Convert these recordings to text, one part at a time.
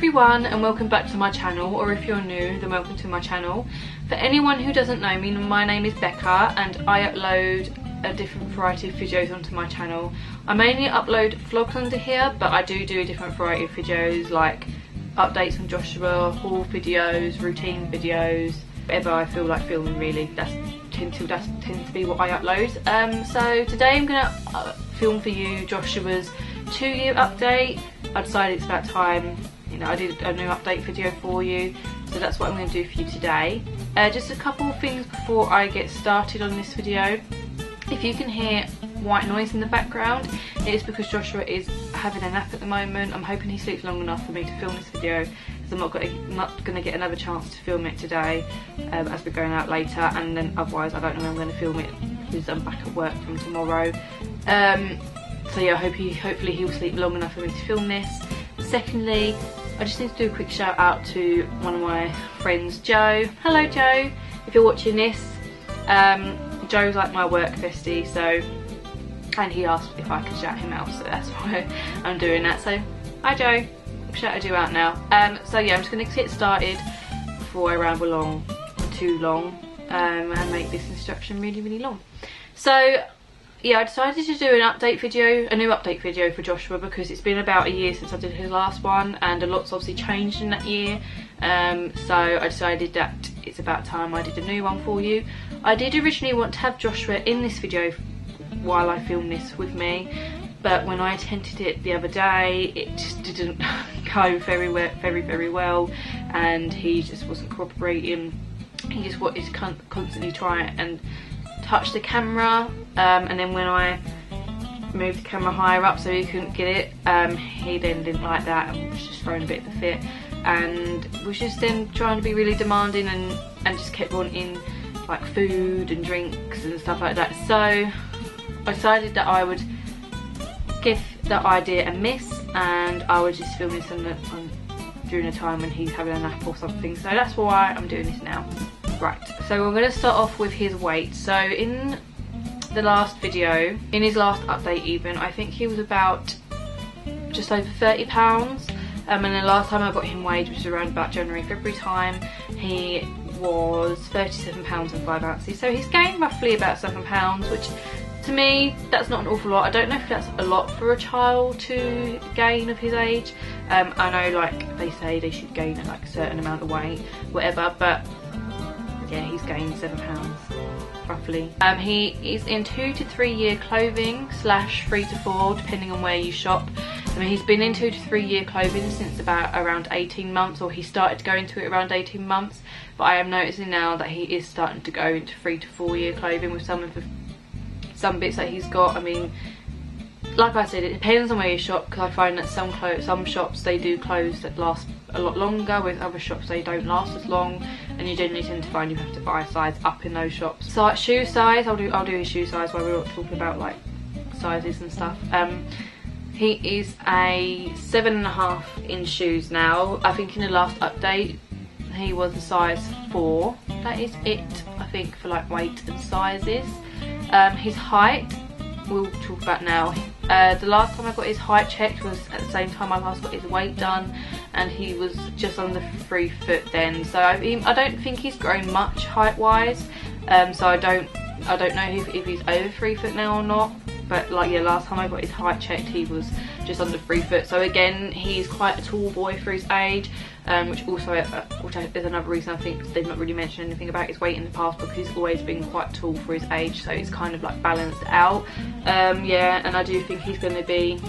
everyone and welcome back to my channel, or if you're new then welcome to my channel. For anyone who doesn't know me, my name is Becca and I upload a different variety of videos onto my channel. I mainly upload vlogs under here, but I do a different variety of videos like updates on Joshua, haul videos, routine videos, whatever I feel like filming really. That tends to be what I upload. So today I'm going to film for you Joshua's 2-year update. I decided it's about time, you know, I did a new update video for you, so that's what I'm going to do for you today. Just a couple of things before I get started on this video. If you can hear white noise in the background, it is because Joshua is having a nap at the moment. I'm hoping he sleeps long enough for me to film this video, because I'm not going to get another chance to film it today, as we're going out later, and then otherwise I don't know when I'm going to film it because I'm back at work from tomorrow. So yeah, hopefully he'll sleep long enough for me to film this. Secondly, I just need to do a quick shout out to one of my friends, Joe. Hello Joe, if you're watching this. Joe's like my work bestie, so, and he asked if I could shout him out, so that's why I'm doing that. So hi Joe, I've shouted you out now. So yeah, I'm just going to get started before I ramble on too long and make this instruction really long. So yeah, I decided to do an update video, a new update video for Joshua, because it's been about a year since I did his last one and a lot's obviously changed in that year. So I decided that it's about time I did a new one for you. I did originally want to have Joshua in this video while I filmed this with me, but when I attempted it the other day, it just didn't go very well, and he just wasn't cooperating. He just wanted to constantly try and touch the camera, and then when I moved the camera higher up so he couldn't get it, he then didn't like that and was just throwing a bit of a fit, and was just then trying to be really demanding and just kept wanting like food and drinks and stuff like that. So I decided that I would give that idea a miss and I would just film this during a time when he's having a nap or something. So that's why I'm doing this now. Right, so we're going to start off with his weight. So in the last video, in his last update even, I think he was about just over 30 pounds. And the last time I got him weighed, which was around about January-February time, he was 37 pounds and 5 ounces. So he's gained roughly about 7 pounds, which to me, that's not an awful lot. I don't know if that's a lot for a child to gain of his age. I know like they say they should gain like a certain amount of weight, whatever, but yeah, he's gained 7 pounds roughly. He is in 2 to 3 year clothing / 3 to 4 depending on where you shop. I mean, he's been in 2 to 3 year clothing since about around 18 months, or he started to go into it around 18 months, but I am noticing now that he is starting to go into 3 to 4 year clothing with some bits that he's got. I mean, like I said, it depends on where you shop, because I find that some shops they do clothes that last a lot longer, with other shops they don't last as long, and you generally tend to find you have to buy a size up in those shops. So like shoe size, I'll do his shoe size while we're talking about like sizes and stuff. He is a 7.5 in shoes now. I think in the last update he was a size 4. That is it, I think, for like weight and sizes. His height we'll talk about now. The last time I got his height checked was at the same time I last got his weight done, and he was just under 3 foot then. So I don't think he's grown much height wise. So I don't know if he's over 3 foot now or not. But like yeah, last time I got his height checked he was just under 3 foot. So again, he's quite a tall boy for his age, which is another reason I think they've not really mentioned anything about his weight in the past, because he's always been quite tall for his age, so it's kind of like balanced out. Yeah, and I do think he's going to be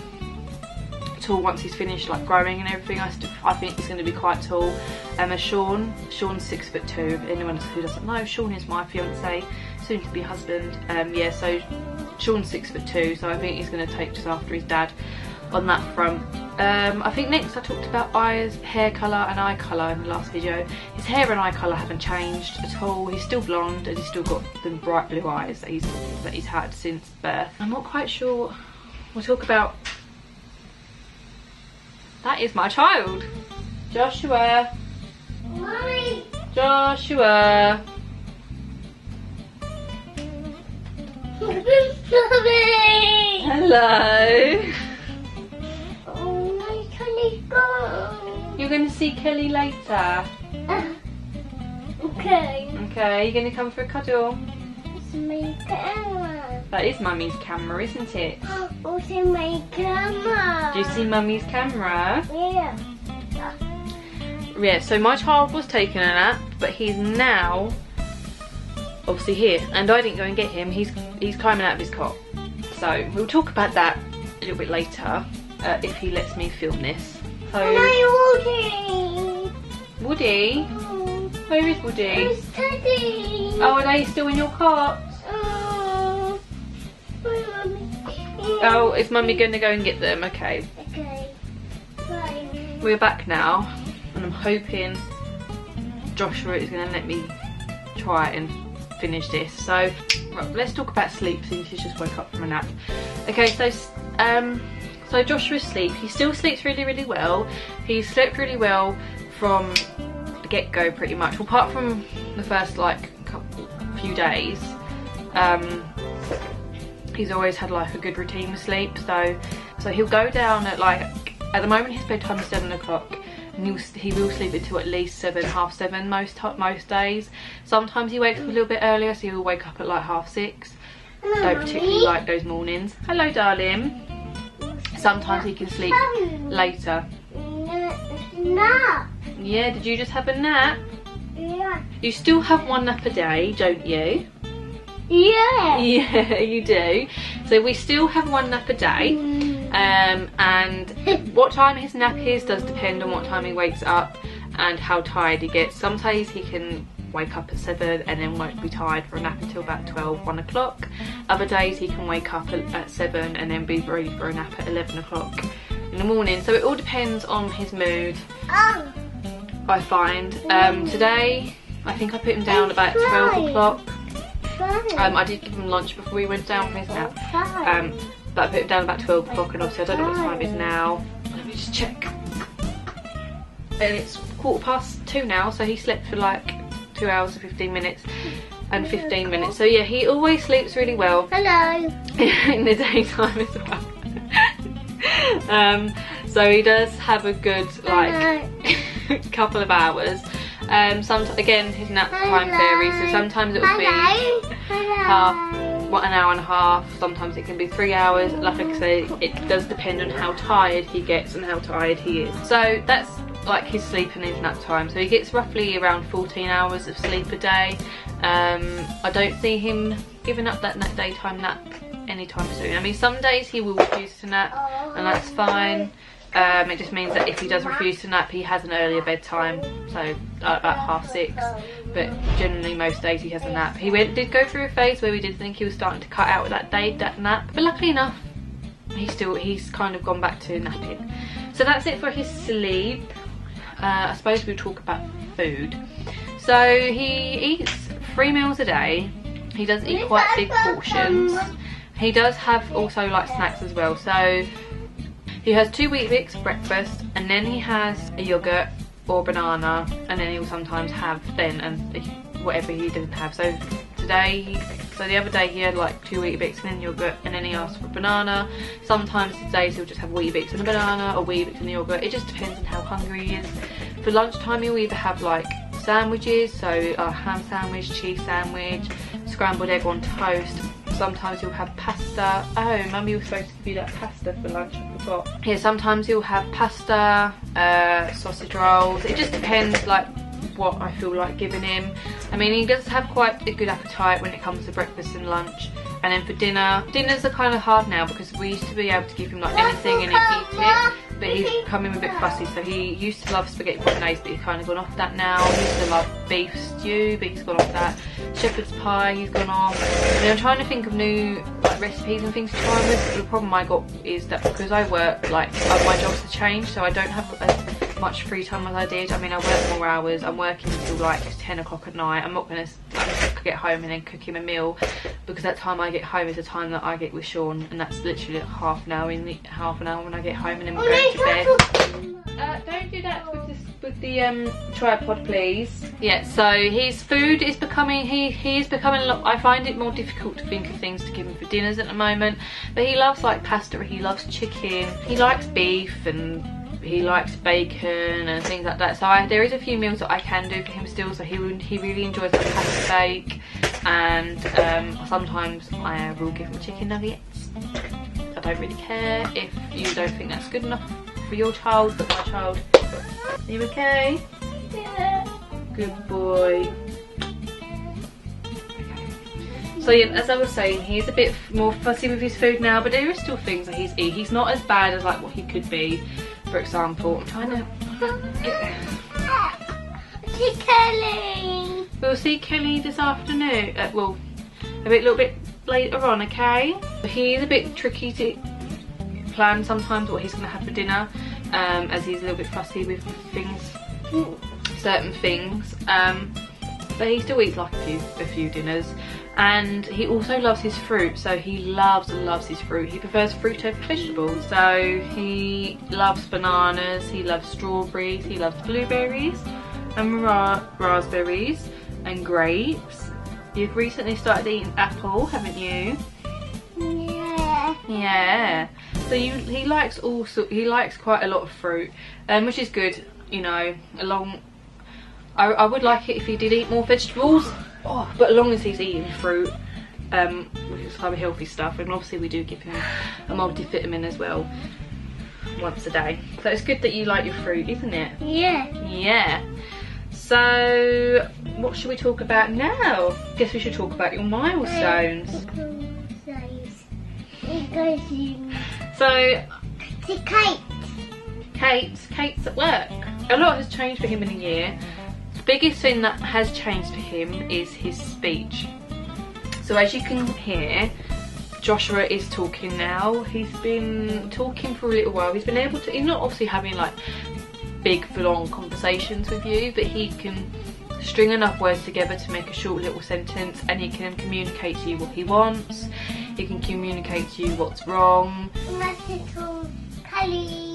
tall once he's finished like growing and everything. I think he's going to be quite tall. Sean's 6'2". If anyone who doesn't know, Sean is my fiance, soon to be husband. Yeah, so Sean's 6'2", so I think he's going to take just after his dad on that front. I think next I talked about eyes, hair colour and eye colour in the last video. His hair and eye colour haven't changed at all. He's still blonde and he's still got the bright blue eyes that he's had since birth. I'm not quite sure. We'll talk about... That is my child. Joshua. Mommy. Joshua. Hello. Oh, my tummy. gone. Your going to see Kelly later? Okay. Okay, you're going to come for a cuddle? It's my camera. That is Mummy's camera, isn't it? What's in my camera? Do you see Mummy's camera? Yeah. Yeah, so my child was taking a nap, but he's now obviously here, and I didn't go and get him. He's climbing out of his cot. So we'll talk about that a little bit later, if he lets me film this. So, Woody. Woody? Where is Woody? It's Teddy. Oh, are they still in your cot? Oh, is Mummy going to go and get them? Okay. Okay. Bye. We're back now, and I'm hoping Joshua is going to let me try and finish this. So, right, let's talk about sleep since he's just woke up from a nap. Okay, so Joshua's sleep. He still sleeps really, really well. He slept really well from the get-go, pretty much. Well, apart from the first few days, he's always had like a good routine with sleep. So he'll go down at at the moment his bedtime is 7 o'clock. And he will sleep until at least 7, half 7 most days. Sometimes he wakes up a little bit earlier, so he'll wake up at like 6:30. Don't particularly like those mornings. Hello, darling. Sometimes he can sleep later. Nap. Yeah, did you just have a nap? Yeah. You still have one nap a day, don't you? Yeah. Yeah, you do. So we still have one nap a day. And what time his nap is does depend on what time he wakes up and how tired he gets. Some days he can wake up at 7 and then won't be tired for a nap until about 12, 1 o'clock. Other days he can wake up at 7 and then be ready for a nap at 11 o'clock in the morning. So it all depends on his mood, I find. Today I think I put him down about 12 o'clock. I did give him lunch before we went down for his nap. But I put him down about 12 o'clock, and obviously I don't know what time it is now. Let me just check. And it's 2:15 now, so he slept for like 2 hours and 15 minutes and 15 minutes. So yeah, he always sleeps really well. Hello. In the daytime as well. So he does have a good couple of hours. Again, his nap time varies, so sometimes it will be an hour and a half, sometimes it can be 3 hours. Like I say, it does depend on how tired he gets and how tired he is. So that's like his sleep and his nap time. So he gets roughly around 14 hours of sleep a day. I don't see him giving up that daytime nap anytime soon. I mean, some days he will refuse to nap, and that's fine. It just means that if he does refuse to nap, he has an earlier bedtime, so about 6:30. But generally most days he has a nap. He did go through a phase where we did think he was starting to cut out that nap, but luckily enough he's kind of gone back to napping. So that's it for his sleep. I suppose we'll talk about food. So he eats 3 meals a day. He does eat quite big portions. He does have also like snacks as well. So he has 2 Weet-Bix for breakfast, and then he has a yogurt or banana, and then he'll sometimes have whatever he doesn't have. So the other day he had like 2 Weet-Bix and then yogurt, and then he asked for a banana. Sometimes days he'll just have Weet-Bix and a banana, or Weet-Bix and a yogurt. It just depends on how hungry he is. For lunchtime he'll either have like sandwiches, so a ham sandwich, cheese sandwich, scrambled egg on toast. Sometimes he'll have pasta. Oh, Mummy was supposed to give you that pasta for lunch, I forgot. Yeah, sometimes he'll have pasta, sausage rolls. It just depends like what I feel like giving him. I mean, he does have quite a good appetite when it comes to breakfast and lunch. And then for dinners are kind of hard now, because we used to be able to give him like anything and he'd eat it. But he's becoming a bit fussy, so he used to love spaghetti bolognese, but he's kind of gone off that now. He used to love beef stew, but he's gone off that. Shepherd's pie, he's gone off. I mean, I'm trying to think of new recipes and things to try with. The problem I got is that because I work, my jobs have changed, so I don't have as much free time as I did. I mean, I work more hours. I'm working until like 10 o'clock at night. I'm not going to get home and then cook him a meal, because that time I get home is the time that I get with Sean, and that's literally like half an hour when I get home, and then we're going to bed. Don't do that with the tripod, please. Yeah, so his food is becoming, he is becoming a lot. I find it more difficult to think of things to give him for dinners at the moment, but he loves like pasta, he loves chicken, he likes beef and likes bacon and things like that. So there is a few meals that I can do for him still. So he really enjoys like pasta bake, and sometimes I will give him chicken nuggets. I don't really care if you don't think that's good enough for your child, but my child. Are you okay? Yeah. Good boy. So yeah, as I was saying, he's a bit more fussy with his food now, but there are still things that he's eating. He's not as bad as like what he could be. For example, I'm trying to See Kelly. We'll see Kelly this afternoon. Well, a little bit later on, okay? He is a bit tricky to plan sometimes what he's going to have for dinner, as he's a little bit fussy with things, certain things. But he still eats like a few dinners. And he also loves his fruit, so he loves his fruit. He prefers fruit over vegetables. So he loves bananas, he loves strawberries, he loves blueberries and raspberries and grapes. You've recently started eating apple, haven't you? Yeah. Yeah. So he likes quite a lot of fruit, which is good, you know. I would like it if he did eat more vegetables. Oh, but as long as he's eating fruit, which is kind of healthy stuff, and obviously we do give him a multivitamin as well once a day. So it's good that you like your fruit, isn't it? Yeah. Yeah. So what should we talk about now? Guess we should talk about your milestones. So Kate's at work. A lot has changed for him in a year. The biggest thing that has changed for him is his speech. So as you can hear, Joshua is talking now. He's been talking for a little while. He's been able to, he's not obviously having like big full-on conversations with you, but he can string enough words together to make a short little sentence, and he can communicate to you what he wants. He can communicate to you what's wrong.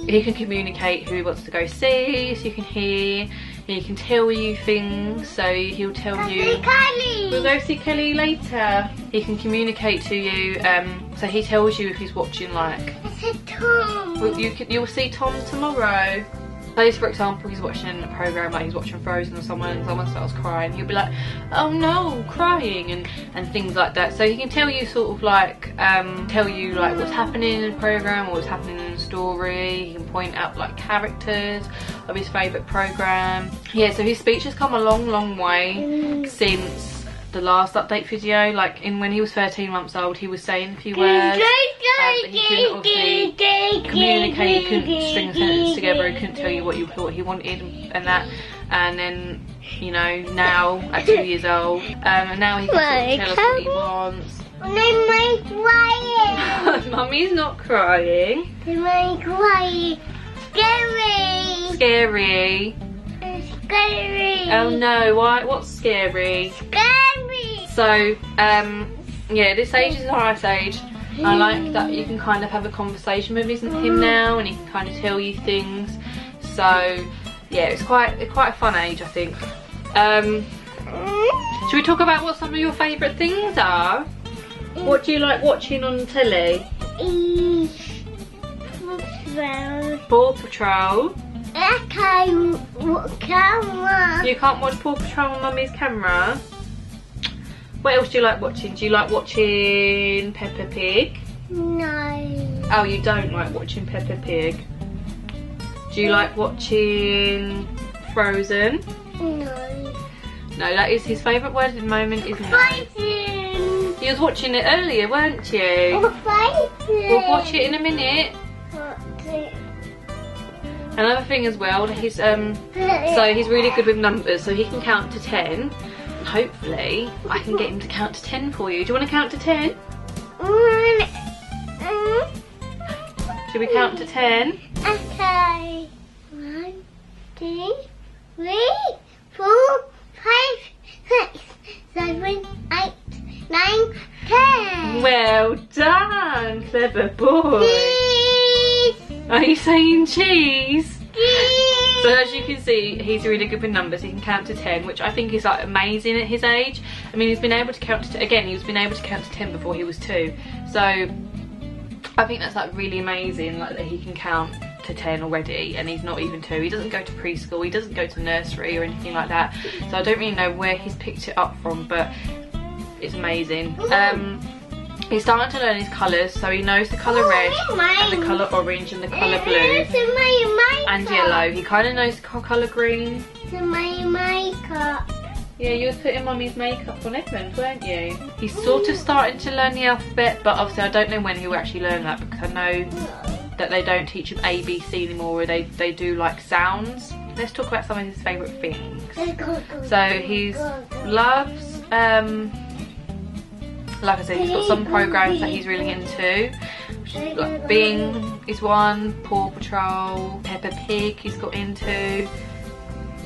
He can communicate who he wants to go see, so you can hear. He can tell you things, so he'll tell you, we'll go see Kelly later. He can communicate to you, so he tells you if he's watching like, Tom. You'll see Tom tomorrow. Say for example he's watching a programme, like he's watching Frozen or someone starts crying, he'll be like, oh no, crying, and things like that. So he can tell you sort of like, what's happening in the programme or what's happening in the story. He can point out like characters of his favourite programme. Yeah, so his speech has come a long way since the last update video. Like when he was 13 months old, he was saying a few words, but he couldn't obviously communicate, he couldn't string a sentence together, he couldn't tell you what you thought he wanted and that. And then, you know, now at 2 years old, and now he can sort of tell us what he wants. Crying. Mummy's not crying. Crying. Scary. Scary. Scary. Oh no, why? What's scary? Scary. So, yeah, this age is a nice age. I like that you can kind of have a conversation with him now, and he can kind of tell you things. So, yeah, it's quite a fun age, I think. Should we talk about what some of your favourite things are? What do you like watching on telly? Paw Patrol. Camera. You can't watch Paw Patrol on Mummy's camera? What else do you like watching? Do you like watching Peppa Pig? No. Oh, you don't like watching Peppa Pig. Do you like watching Frozen? No. No, that is his favourite word at the moment, isn't it? Fighting. You was watching it earlier, weren't you? Fighting. We'll watch it in a minute. Another thing as well, he's so he's really good with numbers, so he can count to 10. And hopefully, I can get him to count to 10 for you. Do you want to count to 10? Should we count to 10? Okay. 1, 2, 3, 4, 5, 6, 7, 8, 9, 10. Well done, clever boy. Are you saying cheese? Cheese. So as you can see, he's really good with numbers. He can count to 10, which I think is like amazing at his age. I mean, he's been able to count to, again, he's been able to count to 10 before he was 2. So I think that's like really amazing, like that he can count to 10 already, and he's not even 2. He doesn't go to preschool, he doesn't go to nursery or anything like that, so I don't really know where he's picked it up from, but it's amazing. He's starting to learn his colours, so he knows the colour red and the colour orange and the colour blue and yellow. He kind of knows the colour green. My makeup. Yeah, you were putting Mummy's makeup on Edmund, weren't you? He's sort of starting to learn the alphabet, but obviously I don't know when he'll actually learn that, because I know that they don't teach him A, B, C anymore, or they do like sounds. Let's talk about some of his favourite things. So he loves, like I said, he's got some programs that he's really into. Like Bing is one, Paw Patrol, Peppa Pig he's got into.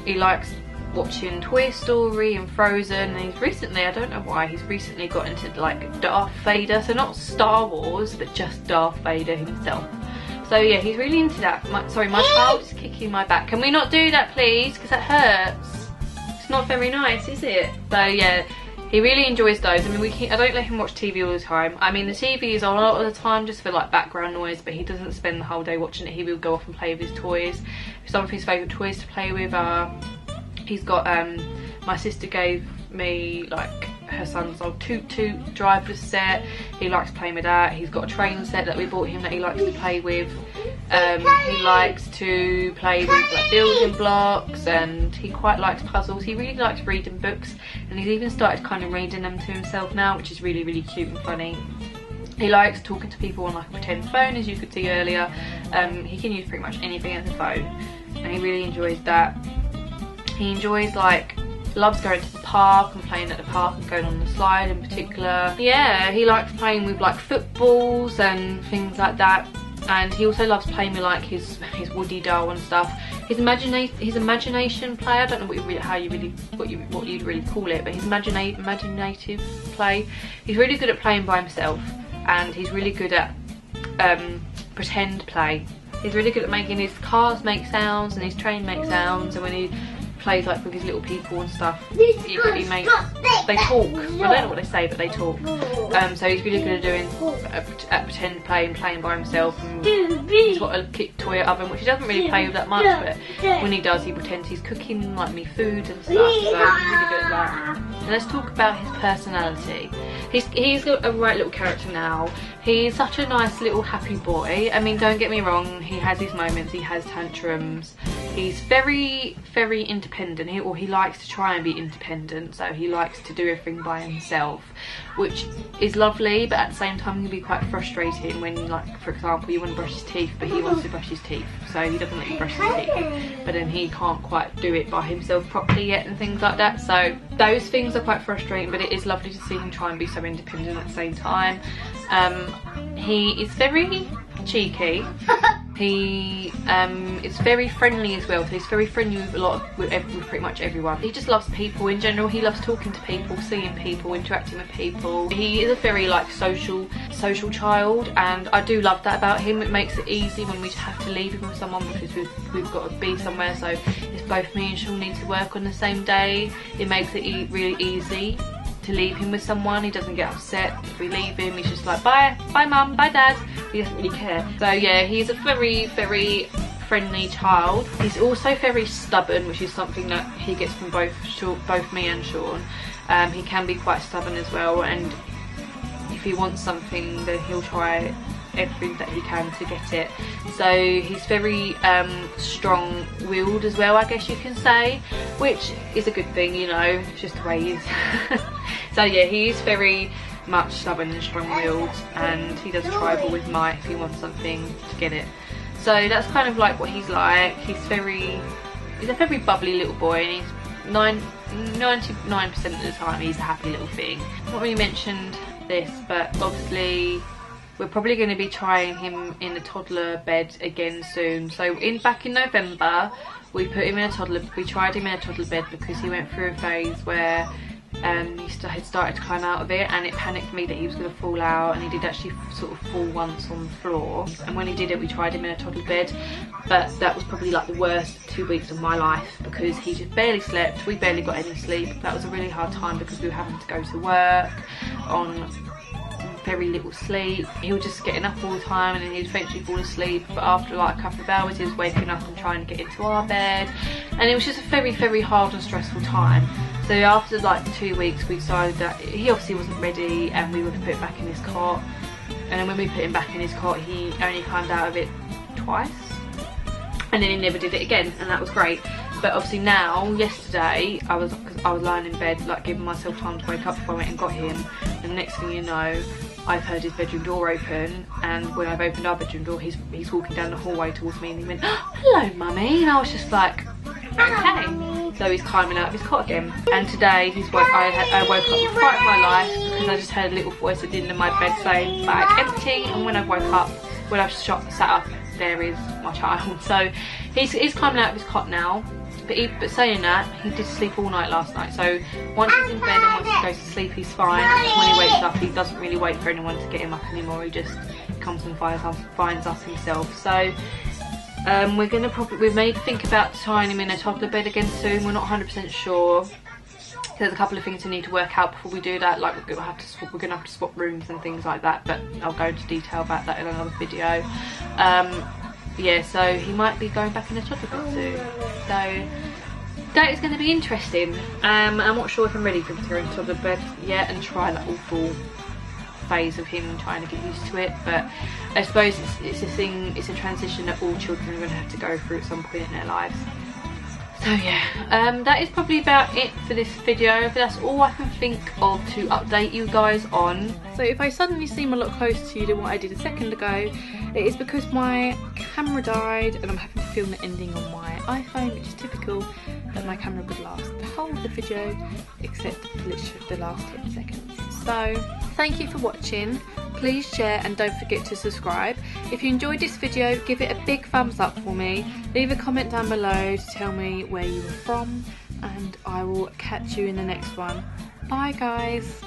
He likes watching Toy Story and Frozen, and he's recently, I don't know why, he's recently got into like Darth Vader, so not Star Wars, but just Darth Vader himself. So yeah, he's really into that. Sorry, my child is kicking my back. Can we not do that, please? Because that hurts. It's not very nice, is it? So yeah, he really enjoys those. I mean, I don't let him watch TV all the time. I mean, the TV is on a lot of the time just for like background noise, but he doesn't spend the whole day watching it. He will go off and play with his toys. Some of his favourite toys to play with are, he's got, my sister gave me like her son's old Toot Toot driverless set. He likes playing with that. He's got a train set that we bought him that he likes to play with. He likes to play with like building blocks, and he quite likes puzzles. He really likes reading books, and he's even started kind of reading them to himself now, which is really, really cute and funny. He likes talking to people on like a pretend phone, as you could see earlier. He can use pretty much anything as a phone, and he really enjoys that. He enjoys like, loves going to the park and playing at the park and going on the slide in particular. Yeah, he likes playing with like footballs and things like that. And he also loves playing with like his Woody doll and stuff. His imagination play, I don't know what you'd really call it, but his imaginative play. He's really good at playing by himself, and he's really good at pretend play. He's really good at making his cars make sounds and his train make sounds, and when he plays like with his little people and stuff, he makes, they talk. I don't know what they say, but they talk. So he's really good at doing at pretend play and playing by himself. And he's got a kick toy oven, which he doesn't really play with that much, but when he does, he pretends he's cooking like me food and stuff. So he's really good at that. And let's talk about his personality. He's got a right little character now. He's such a nice little happy boy. I mean, don't get me wrong, he has his moments, he has tantrums. He's very, very independent, he likes to try and be independent, so he likes to do everything by himself, which is lovely, but at the same time can be quite frustrating when, like, for example, you want to brush his teeth, but he wants to brush his teeth, so he doesn't let you brush his teeth, but then he can't quite do it by himself properly yet and things like that. So those things are quite frustrating, but it is lovely to see him try and be so independent at the same time. He is very cheeky. He is very friendly as well, so he's very friendly with pretty much everyone. He just loves people in general. He loves talking to people, seeing people, interacting with people. He is a very like social child, and I do love that about him. It makes it easy when we have to leave him with someone, because we've got to be somewhere. So if both me and Sean need to work on the same day, it makes it really easy to leave him with someone. He doesn't get upset if we leave him. He's just like, bye mum, bye dad. He doesn't really care. So yeah, he's a very, very friendly child. He's also very stubborn, which is something that he gets from both me and Sean. He can be quite stubborn as well, and if he wants something, then he'll try everything that he can to get it. So he's very strong-willed as well, I guess you can say, which is a good thing, you know, it's just the way he is. So yeah, he is very much stubborn and strong-willed, and he does tribal with might if he wants something to get it. So that's kind of like what he's like. He's a very bubbly little boy, and he's 99% of the time he's a happy little thing. I've not really mentioned this, but obviously we're probably going to be trying him in a toddler bed again soon. So back in November, we tried him in a toddler bed because he went through a phase where he had started to climb out of it, and it panicked me that he was going to fall out, and he did actually sort of fall once on the floor. And when he did it, we tried him in a toddler bed, but that was probably like the worst 2 weeks of my life, because he just barely slept. We barely got any sleep. That was a really hard time because we were having to go to work on very little sleep. He would just getting up all the time and then he'd eventually fall asleep, but after like a couple of hours he was waking up and trying to get into our bed, and it was just a very, very hard and stressful time. So after like 2 weeks we decided that he obviously wasn't ready and we would put him back in his cot. And then when we put him back in his cot, he only climbed out of it twice, and then he never did it again, and that was great. But obviously now, yesterday, I was lying in bed, like giving myself time to wake up before I went and got him, and the next thing you know, I've heard his bedroom door open, and when I've opened our bedroom door, he's walking down the hallway towards me, and he went, "Oh, hello mummy," and I was just like, okay. So he's climbing out of his cot again, and today I woke up with fright of my life because I just heard a little voice at the end of my bed saying bag empty, and when I woke up, when I sat up, there is my child. So he's climbing out of his cot now. But saying that, he did sleep all night last night, so once he's in bed and once he goes to sleep he's fine. When he wakes up he doesn't really wait for anyone to get him up anymore, he just comes and finds us himself. So we may think about tying him in a toddler bed again soon. We're not 100% sure. There's a couple of things we need to work out before we do that, like we're gonna have to swap rooms and things like that, but I'll go into detail about that in another video. Yeah, so he might be going back in a toddler bed soon, so that is going to be interesting. I'm not sure if I'm ready for him to go into toddler bed yet and try that awful phase of him trying to get used to it, but I suppose it's a transition that all children are going to have to go through at some point in their lives. So yeah, that is probably about it for this video, but that's all I can think of to update you guys on. So if I suddenly seem a lot closer to you than what I did a second ago, it is because my camera died and I'm having to film the ending on my iPhone, which is typical, that my camera would last the whole of the video except literally the last 10 seconds. So thank you for watching. Please share and don't forget to subscribe. If you enjoyed this video, give it a big thumbs up for me. Leave a comment down below to tell me where you were from, and I will catch you in the next one. Bye guys.